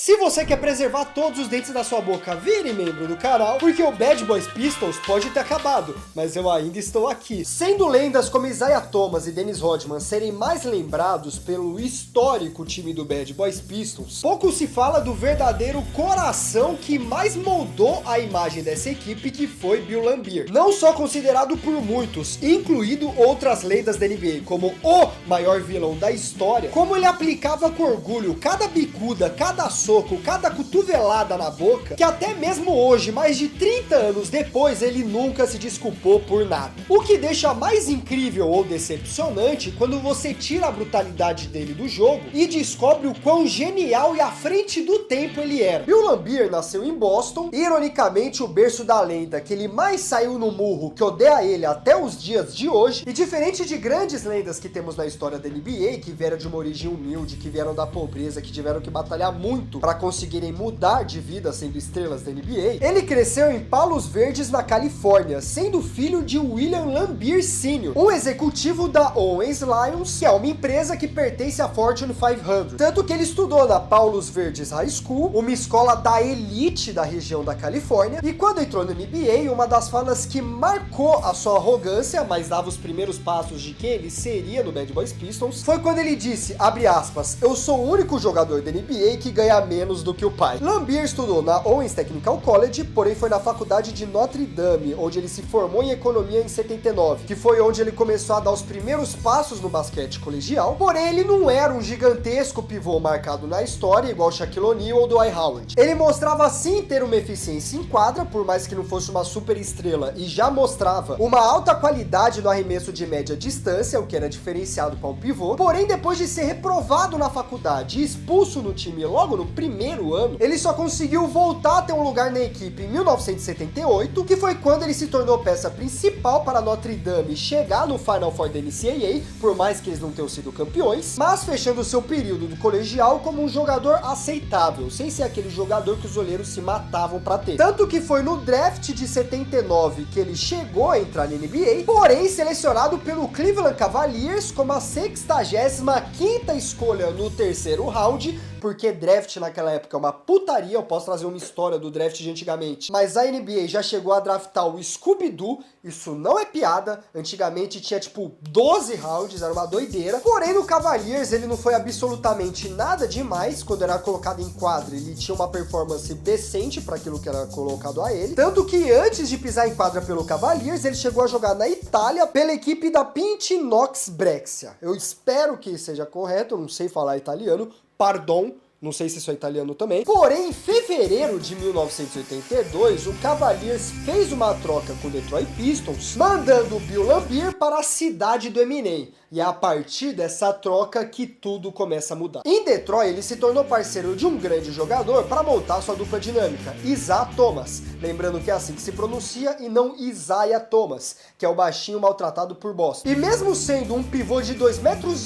Se você quer preservar todos os dentes da sua boca, vire membro do canal, porque o Bad Boys Pistols pode ter acabado, mas eu ainda estou aqui. Sendo lendas como Isaiah Thomas e Dennis Rodman serem mais lembrados pelo histórico time do Bad Boys Pistols, pouco se fala do verdadeiro coração que mais moldou a imagem dessa equipe, que foi Bill Laimbeer. Não só considerado por muitos, incluindo outras lendas da NBA, como o maior vilão da história, como ele aplicava com orgulho cada bicuda, cada soco, cada cotovelada na boca, que até mesmo hoje, mais de 30 anos depois, ele nunca se desculpou por nada. O que deixa mais incrível ou decepcionante quando você tira a brutalidade dele do jogo e descobre o quão genial e à frente do tempo ele era. Bill Laimbeer nasceu em Boston, ironicamente o berço da lenda que ele mais saiu no murro, que odeia ele até os dias de hoje, e diferente de grandes lendas que temos na história da NBA, que vieram de uma origem humilde, que vieram da pobreza, que tiveram que batalhar muito para conseguirem mudar de vida sendo estrelas da NBA, ele cresceu em Palos Verdes, na Califórnia, sendo filho de William Laimbeer Sr., um executivo da Owens Lions, que é uma empresa que pertence à Fortune 500. Tanto que ele estudou na Palos Verdes High School, uma escola da elite da região da Califórnia, e quando entrou no NBA, uma das falas que marcou a sua arrogância, mas dava os primeiros passos de quem ele seria no Bad Boys Pistons, foi quando ele disse, abre aspas, eu sou o único jogador da NBA que ganha menos do que o pai. Laimbeer estudou na Owens Technical College, porém foi na faculdade de Notre Dame, onde ele se formou em economia em 79, que foi onde ele começou a dar os primeiros passos no basquete colegial, porém ele não era um gigantesco pivô marcado na história, igual Shaquille O'Neal ou Dwight Howard. Ele mostrava sim ter uma eficiência em quadra, por mais que não fosse uma super estrela, e já mostrava uma alta qualidade no arremesso de média distância, o que era diferenciado para um pivô, porém depois de ser reprovado na faculdade e expulso no time logo no primeiro ano, ele só conseguiu voltar a ter um lugar na equipe em 1978, que foi quando ele se tornou peça principal para Notre Dame chegar no Final Four da NCAA, por mais que eles não tenham sido campeões, mas fechando seu período do colegial como um jogador aceitável, sem ser aquele jogador que os olheiros se matavam para ter. Tanto que foi no draft de 79 que ele chegou a entrar na NBA, porém selecionado pelo Cleveland Cavaliers como a 65ª escolha no terceiro round, porque draft naquela época é uma putaria, eu posso trazer uma história do draft de antigamente, mas a NBA já chegou a draftar o Scooby-Doo, isso não é piada, antigamente tinha tipo 12 rounds, era uma doideira, porém no Cavaliers ele não foi absolutamente nada demais, quando era colocado em quadra ele tinha uma performance decente para aquilo que era colocado a ele, tanto que antes de pisar em quadra pelo Cavaliers, ele chegou a jogar na Itália pela equipe da Pintinox Brexia, eu espero que seja correto, eu não sei falar italiano, pardon, não sei se isso é italiano também. Porém, em fevereiro de 1982, o Cavaliers fez uma troca com o Detroit Pistons, mandando o Bill Laimbeer para a cidade do Eminem. E é a partir dessa troca que tudo começa a mudar. Em Detroit, ele se tornou parceiro de um grande jogador para montar sua dupla dinâmica, Isaiah Thomas. Lembrando que é assim que se pronuncia e não Isaiah Thomas, que é o baixinho maltratado por Boston. E mesmo sendo um pivô de 2,11 metros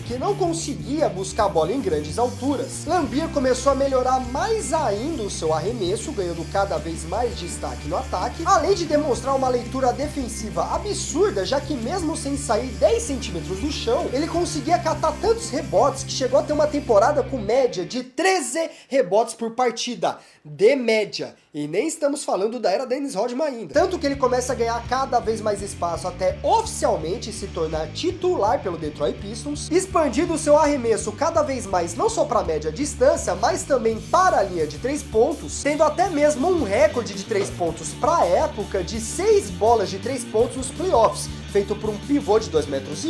que não conseguia buscar a bola em grandes alturas, Laimbeer começou a melhorar mais ainda o seu arremesso, ganhando cada vez mais destaque no ataque, além de demonstrar uma leitura defensiva absurda, já que mesmo sem sair 10 centímetros do chão, ele conseguia catar tantos rebotes que chegou a ter uma temporada com média de 13 rebotes por partida, de média. E nem estamos falando da era Dennis Rodman ainda. Tanto que ele começa a ganhar cada vez mais espaço até oficialmente se tornar titular pelo Detroit Pistons, expandindo seu arremesso cada vez mais não só para média distância, mas também para a linha de 3 pontos, tendo até mesmo um recorde de 3 pontos para a época de 6 bolas de 3 pontos nos playoffs, feito por um pivô de 2,11 metros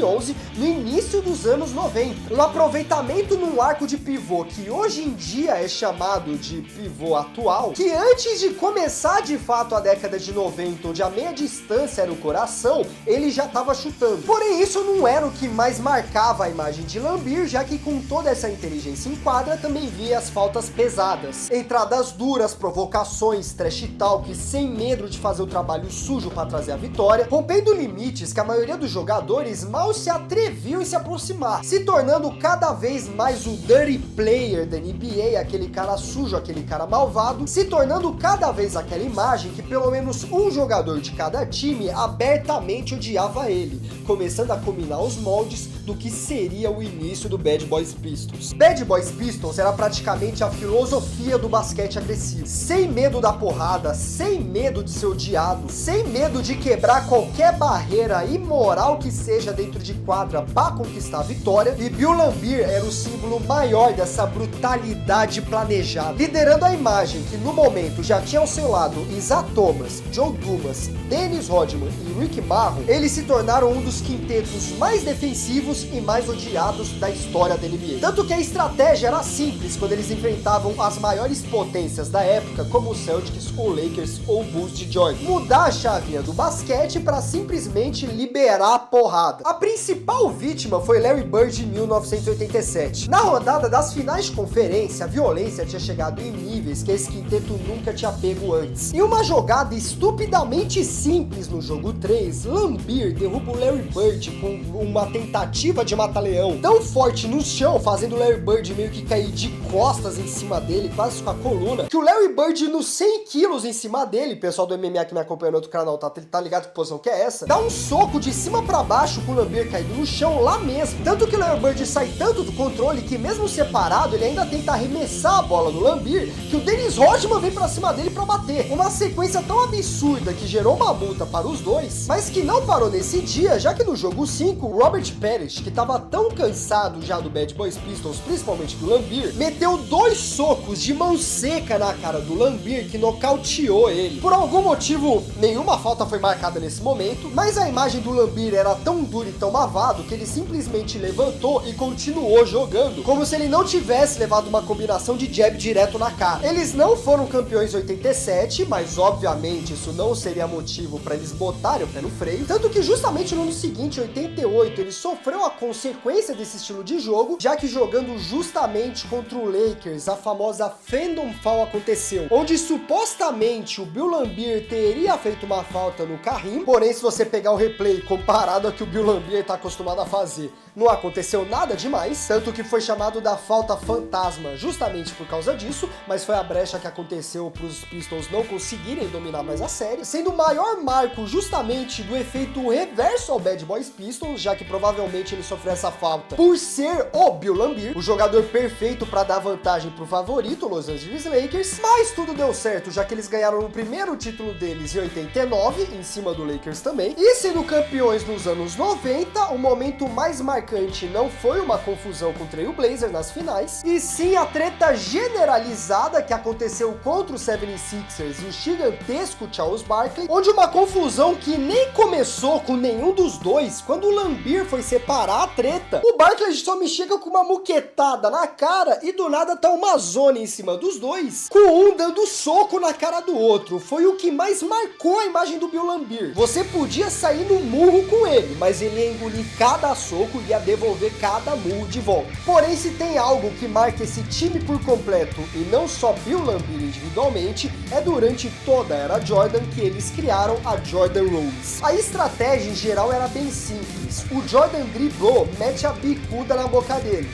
no início dos anos 90. Um aproveitamento num arco de pivô que hoje em dia é chamado de pivô atual, que antes de começar de fato a década de 90, onde a meia distância era o coração, ele já estava chutando. Porém, isso não era o que mais marcava a imagem de Laimbeer, já que com toda essa inteligência em quadra também via as faltas pesadas, entradas duras, provocações, trash talk, sem medo de fazer o trabalho sujo para trazer a vitória, rompendo limites que a maioria dos jogadores mal se atreviam em se aproximar, se tornando cada vez mais o dirty player da NBA, aquele cara sujo, aquele cara malvado, se tornando cada vez aquela imagem que pelo menos um jogador de cada time abertamente odiava ele, começando a combinar os moldes do do que seria o início do Bad Boys Pistols. Bad Boys Pistols era praticamente a filosofia do basquete agressivo. Sem medo da porrada, sem medo de ser odiado, sem medo de quebrar qualquer barreira imoral que seja dentro de quadra para conquistar a vitória, e Bill Laimbeer era o símbolo maior dessa brutalidade planejada, liderando a imagem que no momento já tinha ao seu lado Isaiah Thomas, Joe Dumas, Dennis Rodman e Rick Marron. Eles se tornaram um dos quintetos mais defensivos e mais odiados da história da NBA. Tanto que a estratégia era simples quando eles enfrentavam as maiores potências da época, como o Celtics, o Lakers ou o Bulls de Jordan. Mudar a chavinha do basquete para simplesmente liberar a porrada. A principal vítima foi Larry Bird em 1987. Na rodada das finais de conferência, a violência tinha chegado em níveis que esse quinteto nunca tinha pego antes. Em uma jogada estupidamente simples no jogo 3, Laimbeer derruba o Larry Bird com uma tentativa de mata-leão tão forte no chão, fazendo o Larry Bird meio que cair de costas em cima dele, quase com a coluna, que o Larry Bird nos 100 quilos em cima dele, pessoal do MMA que me acompanha no outro canal tá ligado que posição que é essa, dá um soco de cima pra baixo com o Laimbeer caído no chão lá mesmo. Tanto que o Larry Bird sai tanto do controle que mesmo separado, ele ainda tenta arremessar a bola no Laimbeer, que o Dennis Rodman vem pra cima dele pra bater. Uma sequência tão absurda que gerou uma multa para os dois, mas que não parou nesse dia, já que no jogo 5, o Robert Parrish, que tava tão cansado já do Bad Boys Pistols, principalmente do Laimbeer, meteu 2 socos de mão seca na cara do Laimbeer que nocauteou ele. Por algum motivo, nenhuma falta foi marcada nesse momento, mas a imagem do Laimbeer era tão dura e tão mavado que ele simplesmente levantou e continuou jogando, como se ele não tivesse levado uma combinação de jab direto na cara. Eles não foram campeões em 87, mas obviamente isso não seria motivo para eles botarem o pé no freio, tanto que justamente no ano seguinte, 88, ele sofreu a consequência desse estilo de jogo, já que jogando justamente contra o Lakers, a famosa Phantom Foul aconteceu, onde supostamente o Bill Laimbeer teria feito uma falta no Kareem, porém se você pegar o replay comparado ao que o Bill Laimbeer tá acostumado a fazer, não aconteceu nada demais, tanto que foi chamado da falta fantasma justamente por causa disso, mas foi a brecha que aconteceu para os Pistons não conseguirem dominar mais a série, sendo o maior marco justamente do efeito reverso ao Bad Boys Pistons, já que provavelmente ele sofreu essa falta por ser o Bill Laimbeer, o jogador perfeito para dar vantagem pro favorito, Los Angeles Lakers, mas tudo deu certo, já que eles ganharam o primeiro título deles em 89, em cima do Lakers também, e sendo campeões nos anos 90, o momento mais marcante não foi uma confusão com o Trail Blazers nas finais, e sim a treta generalizada que aconteceu contra o 76ers e o gigantesco Charles Barkley, onde uma confusão que nem começou com nenhum dos dois, quando o Laimbeer foi separar a treta, o Barkley só me chega com uma muquetada na cara e do nada tá uma zona em cima dos dois, com um dando soco na cara do outro. Foi o que mais marcou a imagem do Bill Laimbeer. Você podia sair no murro com ele, mas ele ia engolir cada soco e ia devolver cada murro de volta. Porém, se tem algo que marca esse time por completo e não só Bill Laimbeer individualmente, é durante toda a era Jordan que eles criaram a Jordan Rules. A estratégia em geral era bem simples. O Jordan driblou, mete a bicuda na boca dele.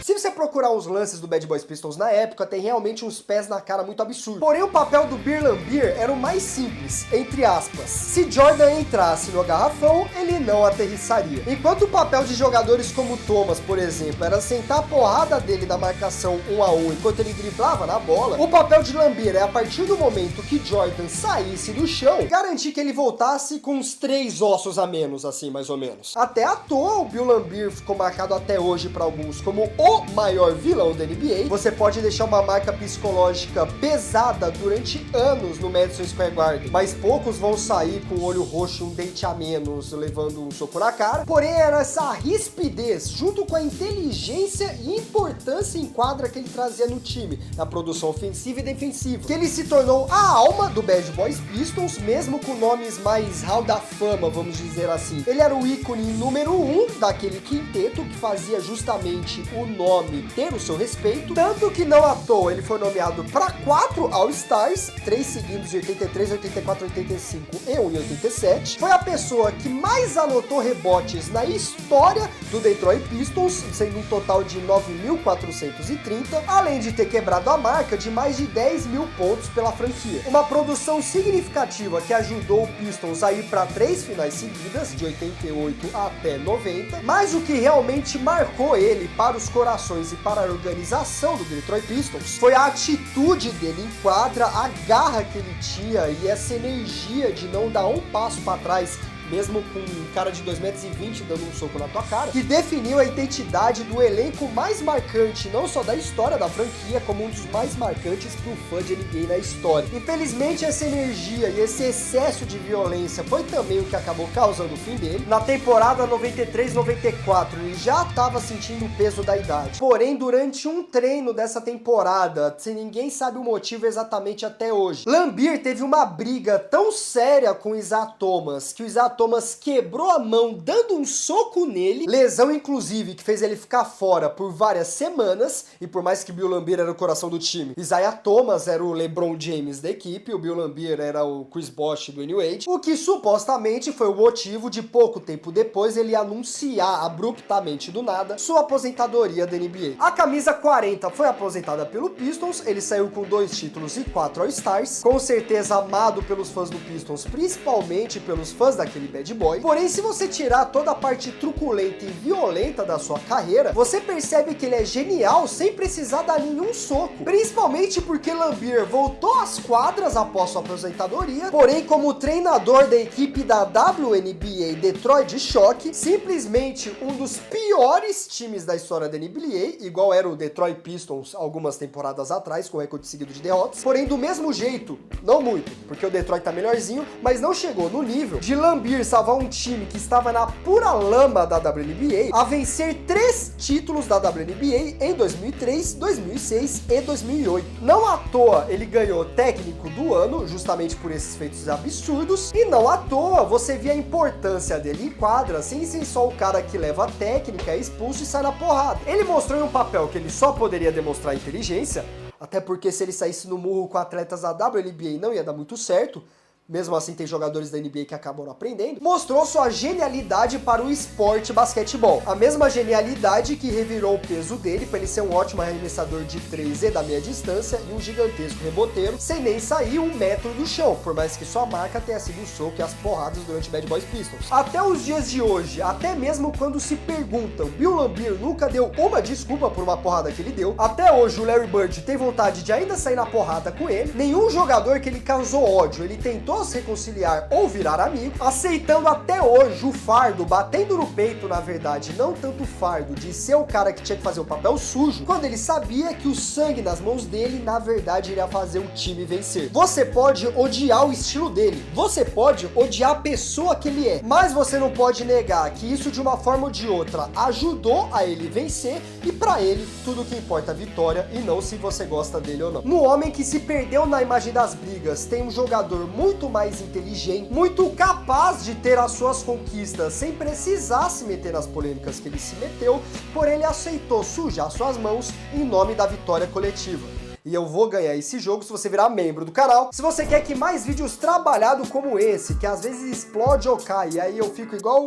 Se você procurar os lances do Bad Boys Pistols na época, tem realmente uns pés na cara muito absurdos. Porém, o papel do Bill Laimbeer era o mais simples, entre aspas. Se Jordan entrasse no garrafão, ele não aterrissaria. Enquanto o papel de jogadores como Thomas, por exemplo, era sentar a porrada dele na marcação 1 a 1 enquanto ele driblava na bola, o papel de Laimbeer é, a partir do momento que Jordan saísse do chão, garantir que ele voltasse com uns 3 ossos a menos, assim, mais ou menos. Até à toa, o Bill Laimbeer ficou marcado até hoje para alguns como o maior vilão da NBA. Você pode deixar uma marca psicológica pesada durante anos no Madison Square Garden, mas poucos vão sair com o olho roxo e um dente a menos, levando um soco na cara. Porém, era essa rispidez, junto com a inteligência e importância em quadra que ele trazia no time, na produção ofensiva e defensiva, que ele se tornou a alma do Bad Boys Pistons, mesmo com nomes mais hall da fama, vamos dizer assim. Ele era o ícone número 1 daquele quinteto que fazia justamente o nome ter o seu respeito, tanto que não à toa ele foi nomeado para 4 All-Stars, 3 seguidos de 83, 84, 85 e 1 em 87. Foi a pessoa que mais anotou rebotes na história do Detroit Pistons, sendo um total de 9.430, além de ter quebrado a marca de mais de 10 mil pontos pela franquia. Uma produção significativa que ajudou o Pistons a ir para 3 finais seguidas, de 88 até 90, mas o que realmente marcou ele para os corações e para a organização do Detroit Pistons foi a atitude dele em quadra, a garra que ele tinha e essa energia de não dar um passo para trás, mesmo com um cara de 2,20 metros dando um soco na tua cara, que definiu a identidade do elenco mais marcante, não só da história da franquia, como um dos mais marcantes pro fã de NBA na história. Infelizmente, essa energia e esse excesso de violência foi também o que acabou causando o fim dele. Na temporada 93-94, ele já estava sentindo o peso da idade. Porém, durante um treino dessa temporada, sem ninguém sabe o motivo exatamente até hoje, Laimbeer teve uma briga tão séria com o Isaiah Thomas, que o Isaiah Thomas quebrou a mão dando um soco nele, lesão inclusive que fez ele ficar fora por várias semanas, e por mais que Bill Laimbeer era o coração do time, Isaiah Thomas era o LeBron James da equipe, o Bill Laimbeer era o Chris Bosh do New Age, o que supostamente foi o motivo de pouco tempo depois ele anunciar abruptamente do nada sua aposentadoria da NBA. A camisa 40 foi aposentada pelo Pistons, ele saiu com 2 títulos e 4 All-Stars, com certeza amado pelos fãs do Pistons, principalmente pelos fãs daquele bad boy. Porém, se você tirar toda a parte truculenta e violenta da sua carreira, você percebe que ele é genial sem precisar dar nenhum soco. Principalmente porque Laimbeer voltou às quadras após sua aposentadoria, porém como treinador da equipe da WNBA Detroit Shock, simplesmente um dos piores times da história da NBA, igual era o Detroit Pistons algumas temporadas atrás, com recorde seguido de derrotas. Porém, do mesmo jeito, não muito, porque o Detroit tá melhorzinho, mas não chegou no nível de Laimbeer salvar um time que estava na pura lama da WNBA a vencer 3 títulos da WNBA em 2003, 2006 e 2008. Não à toa ele ganhou técnico do ano, justamente por esses feitos absurdos, e não à toa você via a importância dele em quadra, sem ser só o cara que leva a técnica, é expulso e sai na porrada. Ele mostrou em um papel que ele só poderia demonstrar inteligência, até porque se ele saísse no murro com atletas da WNBA não ia dar muito certo. Mesmo assim tem jogadores da NBA que acabam aprendendo, mostrou sua genialidade para o esporte basquetebol. A mesma genialidade que revirou o peso dele para ele ser um ótimo arremessador de 3 e da meia distância e um gigantesco reboteiro, sem nem sair 1 metro do chão, por mais que sua marca tenha sido o soco e as porradas durante Bad Boys Pistons. Até os dias de hoje, até mesmo quando se perguntam, Bill Laimbeer nunca deu uma desculpa por uma porrada que ele deu, até hoje o Larry Bird tem vontade de ainda sair na porrada com ele, nenhum jogador que ele causou ódio, ele tentou se reconciliar ou virar amigo, aceitando até hoje o fardo, batendo no peito, na verdade, não tanto o fardo de ser o cara que tinha que fazer o papel sujo, quando ele sabia que o sangue nas mãos dele, na verdade, iria fazer o time vencer. Você pode odiar o estilo dele, você pode odiar a pessoa que ele é, mas você não pode negar que isso, de uma forma ou de outra, ajudou a ele vencer, e pra ele, tudo que importa é a vitória, e não se você gosta dele ou não. No homem que se perdeu na imagem das brigas, tem um jogador muito mais inteligente, muito capaz de ter as suas conquistas sem precisar se meter nas polêmicas que ele se meteu, porém ele aceitou sujar suas mãos em nome da vitória coletiva. E eu vou ganhar esse jogo se você virar membro do canal. Se você quer que mais vídeos trabalhados como esse, que às vezes explode ou cai, e aí eu fico igual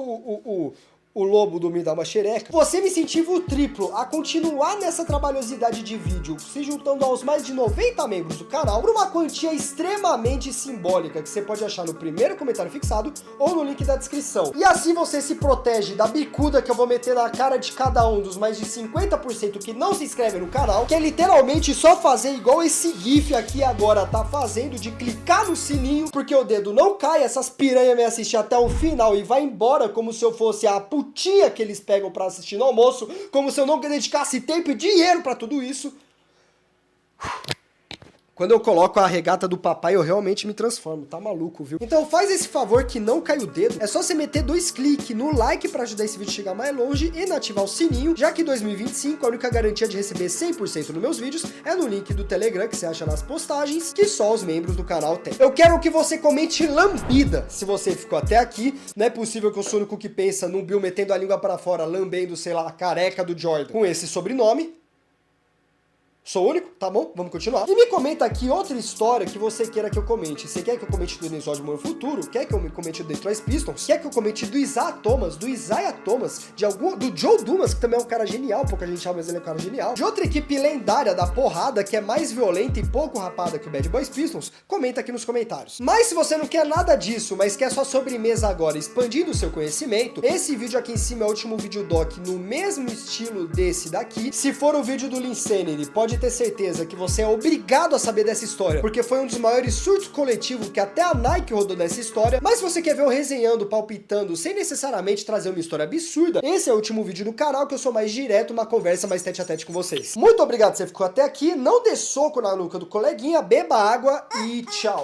o lobo do Me Dá Uma Xereca, você me incentiva o triplo a continuar nessa trabalhosidade de vídeo, se juntando aos mais de 90 membros do canal, por uma quantia extremamente simbólica, que você pode achar no primeiro comentário fixado ou no link da descrição. E assim você se protege da bicuda que eu vou meter na cara de cada um dos mais de 50% que não se inscrevem no canal, que é literalmente só fazer igual esse gif aqui agora tá fazendo, de clicar no sininho, porque o dedo não cai, essas piranhas me assistem até o final e vai embora como se eu fosse a putinha que eles pegam pra assistir no almoço, como se eu não dedicasse tempo e dinheiro pra tudo isso. Quando eu coloco a regata do papai, eu realmente me transformo, tá maluco, viu? Então faz esse favor que não cai o dedo, é só você meter 2 cliques no like pra ajudar esse vídeo a chegar mais longe e no ativar o sininho, já que 2025 a única garantia de receber 100% nos meus vídeos é no link do Telegram que você acha nas postagens, que só os membros do canal têm. Eu quero que você comente lambida se você ficou até aqui, não é possível que eu sou o único que pensa num Bill metendo a língua pra fora, lambendo, sei lá, a careca do Jordan com esse sobrenome. Sou único? Tá bom, vamos continuar. E me comenta aqui outra história que você queira que eu comente. Você quer que eu comente do Dennis Rodman no futuro? Quer que eu comente do Detroit Pistons? Quer que eu comente do Isaiah Thomas? Do Joe Dumas, que também é um cara genial, pouca gente sabe, mas ele é um cara genial. De outra equipe lendária da porrada, que é mais violenta e pouco rapada que o Bad Boys Pistons? Comenta aqui nos comentários. Mas se você não quer nada disso, mas quer sua sobremesa agora expandindo o seu conhecimento, esse vídeo aqui em cima é o último vídeo doc no mesmo estilo desse daqui. Se for o vídeo do Linsanity, pode ter certeza que você é obrigado a saber dessa história, porque foi um dos maiores surtos coletivos que até a Nike rodou nessa história. Mas se você quer ver eu resenhando, palpitando, sem necessariamente trazer uma história absurda, esse é o último vídeo do canal que eu sou mais direto, uma conversa mais tete a tete com vocês. Muito obrigado que você ficou até aqui, não dê soco na nuca do coleguinha, beba água e tchau!